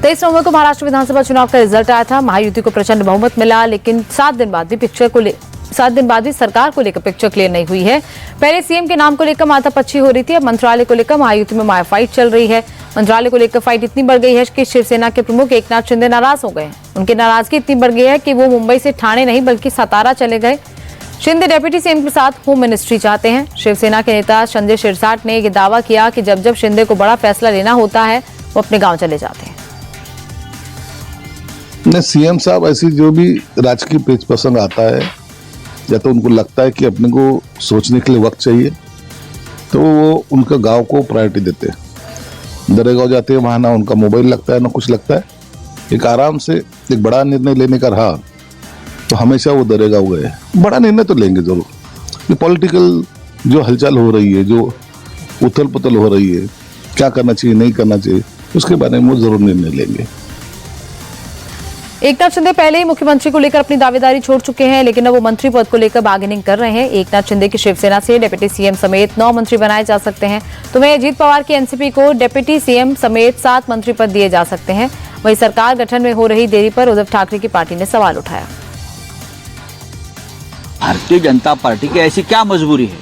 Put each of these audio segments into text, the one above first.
23 नवंबर को महाराष्ट्र विधानसभा चुनाव का रिजल्ट आया था। महायुति को प्रचंड बहुमत मिला, लेकिन 7 दिन बाद भी सरकार को लेकर पिक्चर क्लियर नहीं हुई है। पहले सीएम के नाम को लेकर माथापच्ची हो रही थी, अब मंत्रालय को लेकर महायुति में माया फाइट चल रही है। मंत्रालय को लेकर फाइट इतनी बढ़ गई है कि शिवसेना के प्रमुख एकनाथ शिंदे नाराज हो गए हैं। उनकी नाराजगी इतनी बढ़ गई है कि वो मुंबई से ठाणे नहीं बल्कि सतारा चले गए। शिंदे डिप्टी सीएम के साथ होम मिनिस्ट्री चाहते हैं। शिवसेना के नेता संजय शिरसाट ने यह दावा किया कि जब जब शिंदे को बड़ा फैसला लेना होता है वो अपने गांव चले जाते हैं। सीएम साहब ऐसी जो भी राजकीय पेच प्रसंग आता है, या तो उनको लगता है कि अपने को सोचने के लिए वक्त चाहिए, तो वो उनका गांव को प्रायोरिटी देते हैं। दरेगांव जाते हैं, वहां ना उनका मोबाइल लगता है ना कुछ लगता है। एक आराम से एक बड़ा निर्णय लेने का रहा तो हमेशा वो दरेगांव गए। बड़ा निर्णय तो लेंगे जरूर। ये पॉलिटिकल जो हलचल हो रही है, जो उथल पुथल हो रही है, क्या करना चाहिए नहीं करना चाहिए, उसके बारे में वो जरूर निर्णय लेंगे। एकनाथ शिंदे पहले ही मुख्यमंत्री को लेकर अपनी दावेदारी छोड़ चुके हैं, लेकिन अब वो मंत्री पद को लेकर बार्गेनिंग कर रहे हैं। एकनाथ शिंदे की शिवसेना से डिप्टी सीएम समेत 9 मंत्री बनाए जा सकते हैं, तो वहीं अजीत पवार की एनसीपी को डिप्टी सीएम समेत 7 मंत्री पद दिए जा सकते हैं। वहीं सरकार गठन में हो रही देरी पर उद्धव ठाकरे की पार्टी ने सवाल उठाया। भारतीय जनता पार्टी की ऐसी क्या मजबूरी है?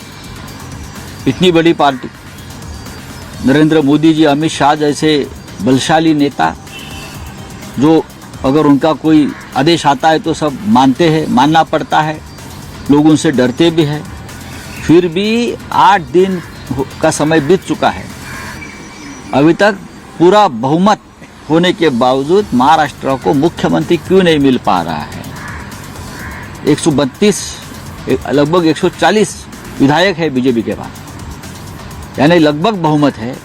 इतनी बड़ी पार्टी, नरेंद्र मोदी जी, अमित शाह जैसे बलशाली नेता, जो अगर उनका कोई आदेश आता है तो सब मानते हैं, मानना पड़ता है, लोग उनसे डरते भी हैं। फिर भी 8 दिन का समय बीत चुका है, अभी तक पूरा बहुमत होने के बावजूद महाराष्ट्र को मुख्यमंत्री क्यों नहीं मिल पा रहा है? 132 लगभग 140 विधायक है बीजेपी के पास, यानी लगभग बहुमत है।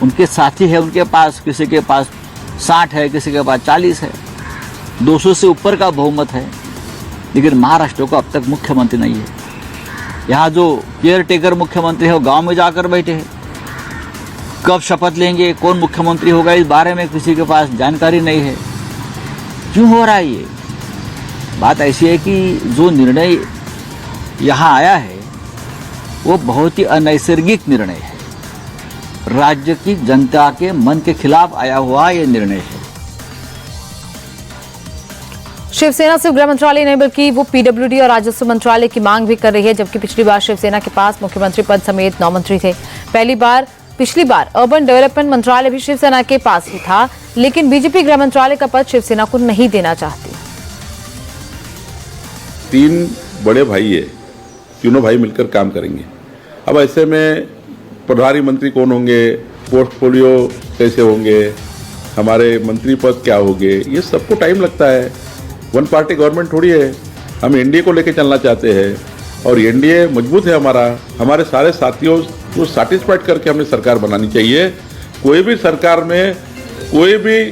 उनके साथी है उनके पास, किसी के पास 60 है, किसी के पास 40 है, 200 से ऊपर का बहुमत है, लेकिन महाराष्ट्र को अब तक मुख्यमंत्री नहीं है। यहाँ जो केयर टेकर मुख्यमंत्री है वो गांव में जाकर बैठे हैं। कब शपथ लेंगे, कौन मुख्यमंत्री होगा, इस बारे में किसी के पास जानकारी नहीं है। क्यों हो रहा है ये? बात ऐसी है कि जो निर्णय यहाँ आया है वो बहुत ही अनैसर्गिक निर्णय है। राज्य की जनता के मन के खिलाफ आया हुआ यह निर्णय है। शिवसेना सिर्फ गृह मंत्रालय नहीं बल्कि वो पीडब्ल्यूडी और राजस्व मंत्रालय की मांग भी कर रही है, जबकि पिछली बार शिवसेना के पास मुख्यमंत्री पद समेत 9 मंत्री थे। पिछली बार अर्बन डेवलपमेंट मंत्रालय भी शिवसेना के पास ही था, लेकिन बीजेपी गृह मंत्रालय का पद शिवसेना को नहीं देना चाहती। 3 बड़े भाई है, तीनों भाई मिलकर काम करेंगे। अब ऐसे में प्रभारी मंत्री कौन होंगे, पोर्टफोलियो कैसे होंगे, हमारे मंत्री पद क्या होंगे, ये सबको टाइम लगता है। 1 पार्टी गवर्नमेंट थोड़ी है। हम एनडीए को लेकर चलना चाहते हैं और एनडीए मजबूत है हमारे सारे साथियों को सैटिस्फाइड करके हमें सरकार बनानी चाहिए। कोई भी सरकार में कोई भी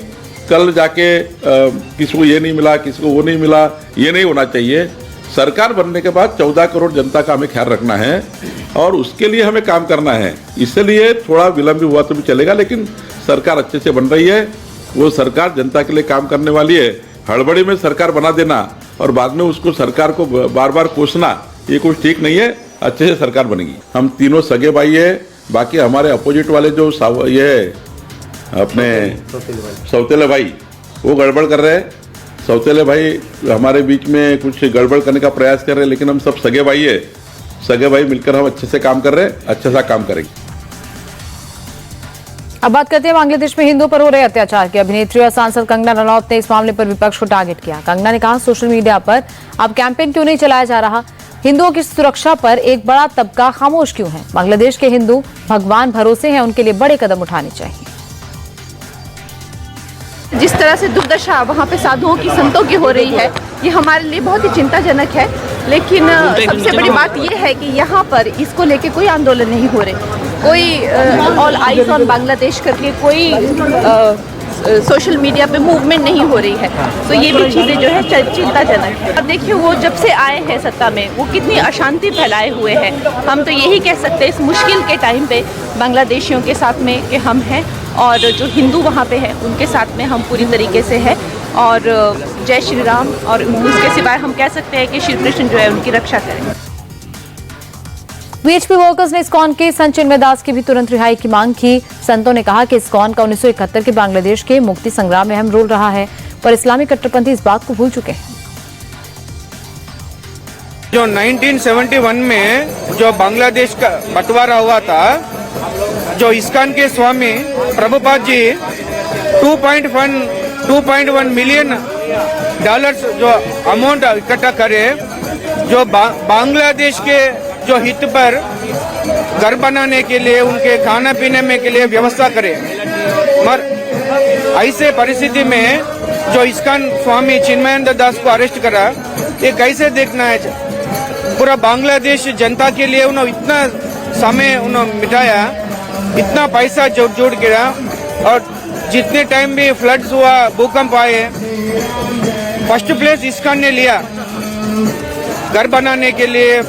कल जाके किसी को ये नहीं मिला, किसी को वो नहीं मिला, ये नहीं होना चाहिए। सरकार बनने के बाद 14 करोड़ जनता का हमें ख्याल रखना है और उसके लिए हमें काम करना है। इसलिए थोड़ा विलंब हुआ तो भी चलेगा, लेकिन सरकार अच्छे से बन रही है। वो सरकार जनता के लिए काम करने वाली है। हड़बड़ी में सरकार बना देना और बाद में उसको सरकार को बार बार कोसना, ये कुछ ठीक नहीं है। अच्छे से सरकार बनेगी। हम तीनों सगे भाई है। बाकी हमारे अपोजिट वाले जो ये अपने सौतेले भाई वो गड़बड़ कर रहे हैं। सौतेले भाई हमारे बीच में कुछ गड़बड़ करने का प्रयास कर रहे हैं, लेकिन हम सब सगे भाई है। सगे भाई मिलकर हम अच्छे से काम कर रहे हैं, अच्छे से काम करेंगे। अब बात करते हैं बांग्लादेश में हिंदुओं पर हो रहे अत्याचार की। अभिनेत्री और सांसद कंगना रनौत ने इस मामले पर विपक्ष को टारगेट किया। कंगना ने कहा, सोशल मीडिया पर अब कैंपेन क्यों नहीं चलाया जा रहा? हिंदुओं की सुरक्षा पर एक बड़ा तबका खामोश क्यों है? बांग्लादेश के हिंदू भगवान भरोसे हैं, उनके लिए बड़े कदम उठाने चाहिए। जिस तरह से दुर्दशा वहाँ पे साधुओं की, संतों की हो रही है, ये हमारे लिए बहुत ही चिंताजनक है। लेकिन सबसे बड़ी बात ये है कि यहाँ पर इसको लेके कोई आंदोलन नहीं हो रहे, कोई ऑल आइज ऑन बांग्लादेश करके कोई सोशल मीडिया पे मूवमेंट नहीं हो रही है। तो ये भी चीज़ें जो है चिंताजनक है। अब देखिए, वो जब से आए हैं सत्ता में, वो कितनी अशांति फैलाए हुए हैं। हम तो यही कह सकते हैं इस मुश्किल के टाइम पे बांग्लादेशियों के साथ में कि हम हैं, और जो हिंदू वहाँ पे हैं उनके साथ में हम पूरी तरीके से हैं। और जय श्री राम, और उसके सिवाय हम कह सकते हैं कि श्री कृष्ण जो है उनकी रक्षा करें। वीएचपी वर्कर्स ने इस्कॉन के संत चिन्मय दास की भी तुरंत रिहाई की मांग की। संतों ने कहा कि इस्कॉन का 1971 के बांग्लादेश के मुक्ति संग्राम में अहम रोल रहा है, पर इस्लामी कट्टरपंथी इस बात को भूल चुके हैं। जो 1971 में जो बांग्लादेश का बंटवारा हुआ था, जो इस्कॉन के स्वामी प्रभुपाद जी 2.1 मिलियन डॉलर्स जो अमाउंट इकट्ठा करे, जो बांग्लादेश के जो हित पर घर बनाने के लिए, उनके खाना पीने में के लिए व्यवस्था करे। मगर ऐसे परिस्थिति में जो इस्कॉन स्वामी चिन्मयानंद दास को अरेस्ट करा, ये कैसे देखना है? पूरा बांग्लादेश जनता के लिए उन्होंने इतना समय उन्होंने मिटाया, इतना पैसा जोड़ गिरा, और जितने टाइम भी फ्लड्स हुआ, भूकंप आए, फर्स्ट प्लेस इस्कॉन ने लिया घर बनाने के लिए।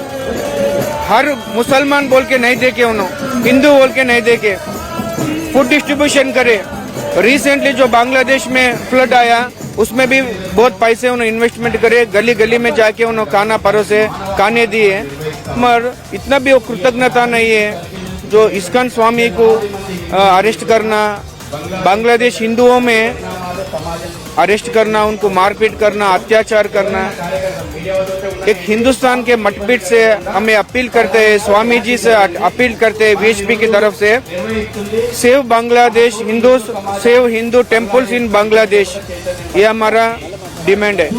हर मुसलमान बोल के नहीं देखे उन्होंने, हिंदू बोल के नहीं देखे, फूड डिस्ट्रीब्यूशन करे। रिसेंटली जो बांग्लादेश में फ्लड आया, उसमें भी बहुत पैसे उन्होंने इन्वेस्टमेंट करे, गली गली में जाके उन्होंने खाना परोसे, खाने दिए। मगर इतना भी वो कृतज्ञता नहीं है जो इस्कॉन स्वामी को अरेस्ट करना, बांग्लादेश हिंदुओं में अरेस्ट करना, उनको मारपीट करना, अत्याचार करना। एक हिंदुस्तान के मतभेद से हमें अपील करते हैं, स्वामी जी से अपील करते हैं वीएचपी की तरफ से, save Bangladesh Hindu, save Hindu temples in Bangladesh, ये हमारा डिमांड है।